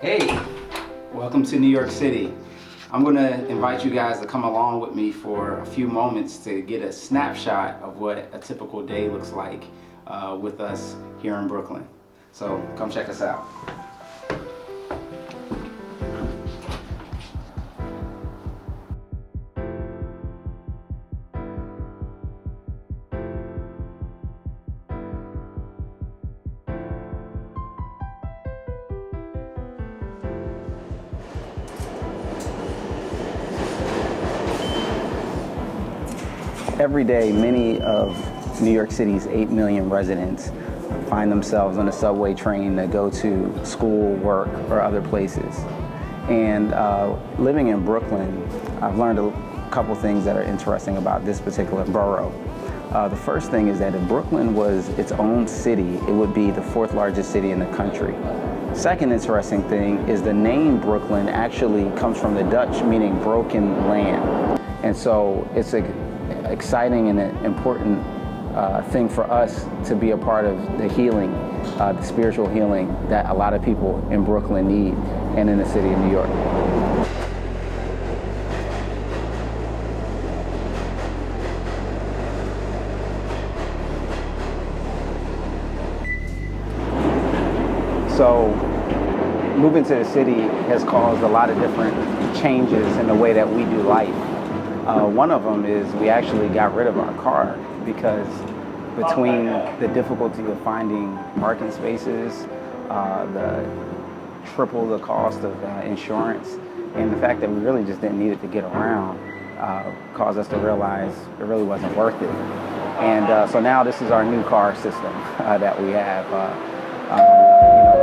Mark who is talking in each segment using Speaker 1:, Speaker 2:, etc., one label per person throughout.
Speaker 1: Hey, welcome to New York City. I'm going to invite you guys to come along with me for a few moments to get a snapshot of what a typical day looks like with us here in Brooklyn. So come check us out. Every day, many of New York City's 8 million residents find themselves on a subway train to go to school, work, or other places. And living in Brooklyn, I've learned a couple things that are interesting about this particular borough. The first thing is that if Brooklyn was its own city, it would be the fourth largest city in the country. Second interesting thing is the name Brooklyn actually comes from the Dutch, meaning broken land. And so it's exciting and an important thing for us to be a part of the healing, the spiritual healing that a lot of people in Brooklyn need and in the city of New York. So moving to the city has caused a lot of different changes in the way that we do life. One of them is we actually got rid of our car because between the difficulty of finding parking spaces, the triple the cost of insurance, and the fact that we really just didn't need it to get around caused us to realize it really wasn't worth it. And so now this is our new car system that we have.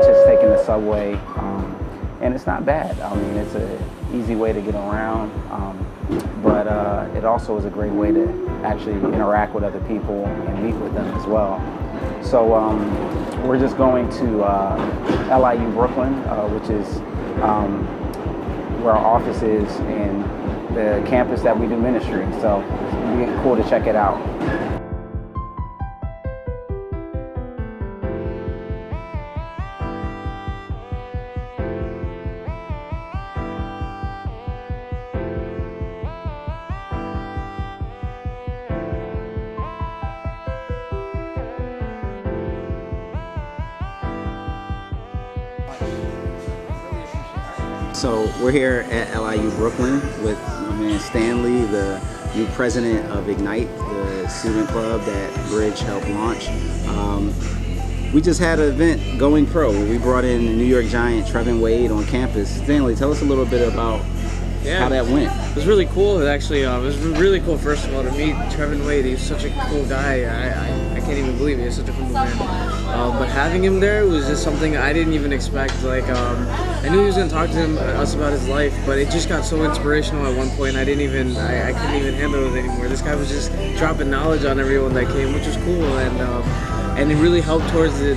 Speaker 1: Just taking the subway, and it's not bad. I mean, it's an easy way to get around, but it also is a great way to actually interact with other people and meet with them as well. So we're just going to LIU Brooklyn, which is where our office is and the campus that we do ministry. So it'd be cool to check it out. So we're here at LIU Brooklyn with my man Stanley, the new president of Ignite, the student club that Bridge helped launch. We just had an event going pro. We brought in the New York Giant, Trevin Wade, on campus. Stanley, tell us a little bit about how that went.
Speaker 2: It was really cool. It was really cool, first of all, to meet Trevin Wade. He's such a cool guy. I can't even believe it. He's such a humble man. But having him there was just something I didn't even expect. Like, I knew he was going to talk to us about his life, but it just got so inspirational at one point. I couldn't even handle it anymore. This guy was just dropping knowledge on everyone that came, which was cool, and it really helped towards the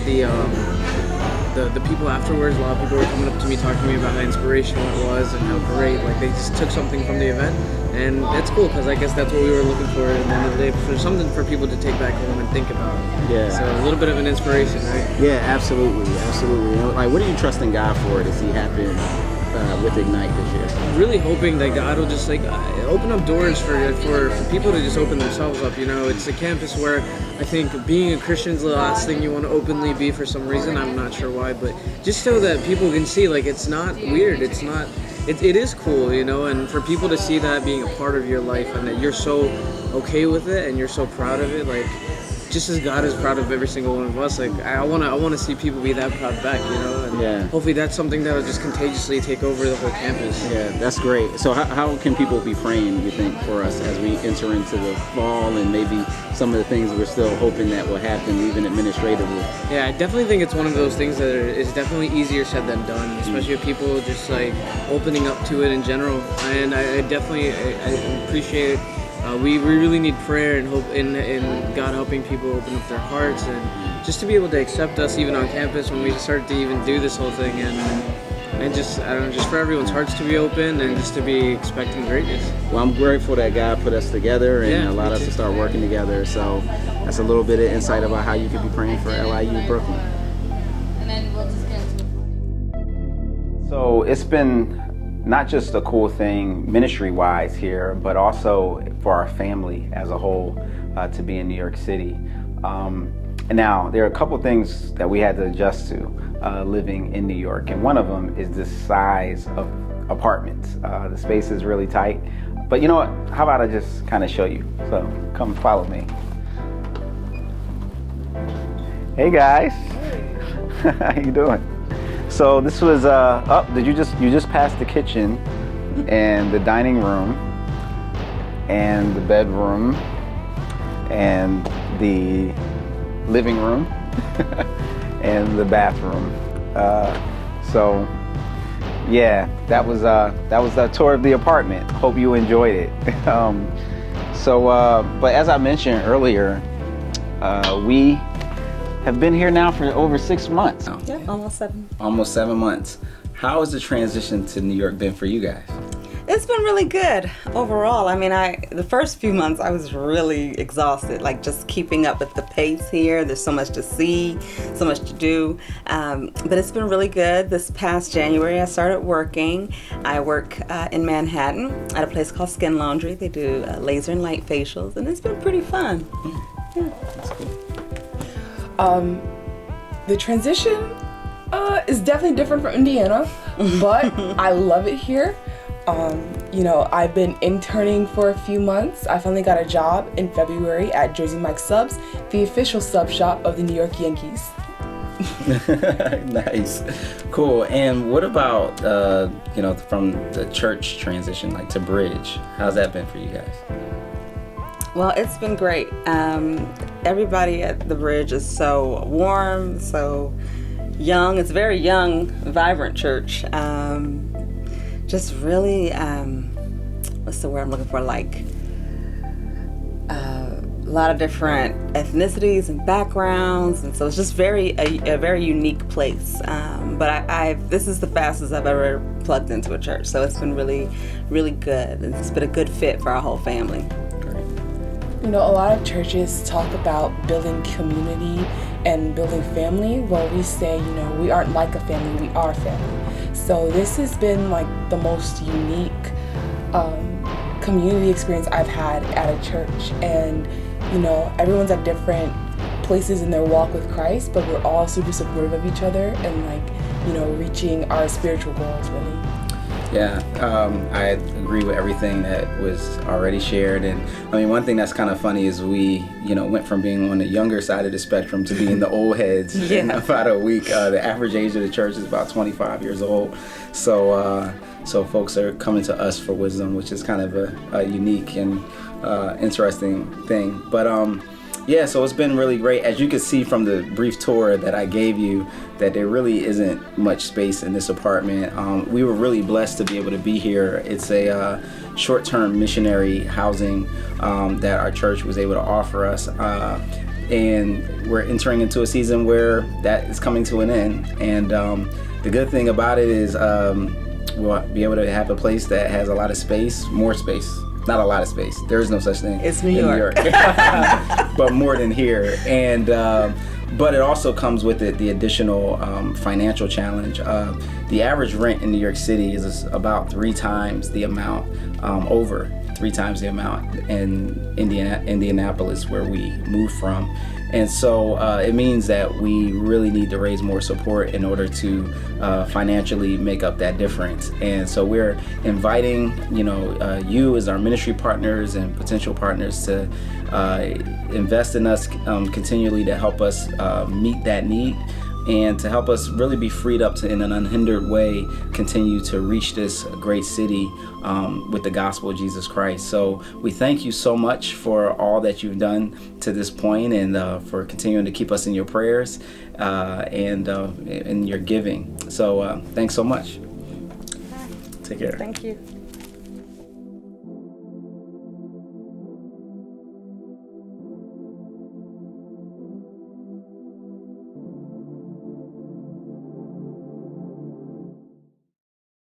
Speaker 2: people afterwards. A lot of people were coming up to me, talking to me about how inspirational it was and how great, like, they just took something from the event. And it's cool because I guess that's what we were looking for at the end of the day, for something for people to take back home and think about.
Speaker 1: Yeah.
Speaker 2: So a little bit of an inspiration, right?
Speaker 1: Yeah, absolutely. Like, what are you trusting God for to see happen with Ignite this year?
Speaker 2: Really hoping that God will just open up doors for people to just open themselves up. You know, it's a campus where I think being a Christian is the last thing you want to openly be for some reason. I'm not sure why, but just so that people can see, like, it's not weird. It is cool, you know, and for people to see that being a part of your life and that you're so okay with it and you're so proud of it, like, just as God is proud of every single one of us, like, I wanna see people be that proud back, you know, and hopefully that's something that will just contagiously take over the whole campus.
Speaker 1: Yeah, that's great. So how can people be praying, you think, for us as we enter into the fall and maybe some of the things we're still hoping that will happen even administratively?
Speaker 2: Yeah, I definitely think it's one of those things that is definitely easier said than done, especially with people just like opening up to it in general. And I definitely appreciate it. We really need prayer and hope in God helping people open up their hearts and just to be able to accept us even on campus when we start to even do this whole thing, and just, I don't know, just for everyone's hearts to be open and just to be expecting greatness.
Speaker 1: Well, I'm grateful that God put us together and allowed us to start working together. So that's a little bit of insight about how you could be praying for LIU Brooklyn.
Speaker 3: And then we'll just get into it.
Speaker 1: So it's been not just a cool thing ministry-wise here, but also for our family as a whole to be in New York City. And now there are a couple things that we had to adjust to living in New York, and one of them is the size of apartments. The space is really tight, but you know what? How about I just kind of show you? So come follow me. Hey guys, how you doing? So this was you just passed the kitchen and the dining room and the bedroom and the living room and the bathroom. So yeah, that was a tour of the apartment. Hope you enjoyed it. But as I mentioned earlier, we have been here now for over 6 months.
Speaker 3: Yeah, almost 7.
Speaker 1: Almost 7 months. How has the transition to New York been for you guys?
Speaker 3: It's been really good overall. I mean, the first few months I was really exhausted, like just keeping up with the pace here. There's so much to see, so much to do. But it's been really good. This past January I started working. I work in Manhattan at a place called Skin Laundry. They do laser and light facials, and it's been pretty fun. Yeah.
Speaker 1: That's cool.
Speaker 4: The transition is definitely different from Indiana, but I love it here. I've been interning for a few months. I finally got a job in February at Jersey Mike's Subs, the official sub shop of the New York Yankees.
Speaker 1: Nice, cool. And what about from the church transition, like to Bridge? How's that been for you guys?
Speaker 3: Well, it's been great. Everybody at the Bridge is so warm, so young. It's a very young, vibrant church. Just really, what's the word I'm looking for? Like a lot of different ethnicities and backgrounds, and so it's just a very unique place. But this is the fastest I've ever plugged into a church, so it's been really, really good. It's been a good fit for our whole family.
Speaker 4: A lot of churches talk about building community and building family. Well, we say, we aren't like a family, we are family. So this has been like the most unique community experience I've had at a church. And, everyone's at different places in their walk with Christ, but we're all super supportive of each other and reaching our spiritual goals, really.
Speaker 1: Yeah, I agree with everything that was already shared. And I mean, one thing that's kind of funny is we, went from being on the younger side of the spectrum to being the old heads in about a week. The average age of the church is about 25 years old. So folks are coming to us for wisdom, which is kind of a unique and interesting thing. But yeah, so it's been really great. As you can see from the brief tour that I gave you, that there really isn't much space in this apartment. We were really blessed to be able to be here. It's a short-term missionary housing that our church was able to offer us. And we're entering into a season where that is coming to an end. And the good thing about it is we'll be able to have a place that has a lot of space, more space. Not a lot of space. There is no such thing.
Speaker 3: It's New York.
Speaker 1: But more than here. And but it also comes with it the additional financial challenge. The average rent in New York City is about 3 times the amount, over 3 times the amount in Indianapolis, where we moved from. And so it means that we really need to raise more support in order to financially make up that difference. And so we're inviting, you as our ministry partners and potential partners to invest in us continually to help us meet that need, and to help us really be freed up to, in an unhindered way, continue to reach this great city with the gospel of Jesus Christ. So we thank you so much for all that you've done to this point, and for continuing to keep us in your prayers and in your giving. So thanks so much. Take care.
Speaker 3: Thank you.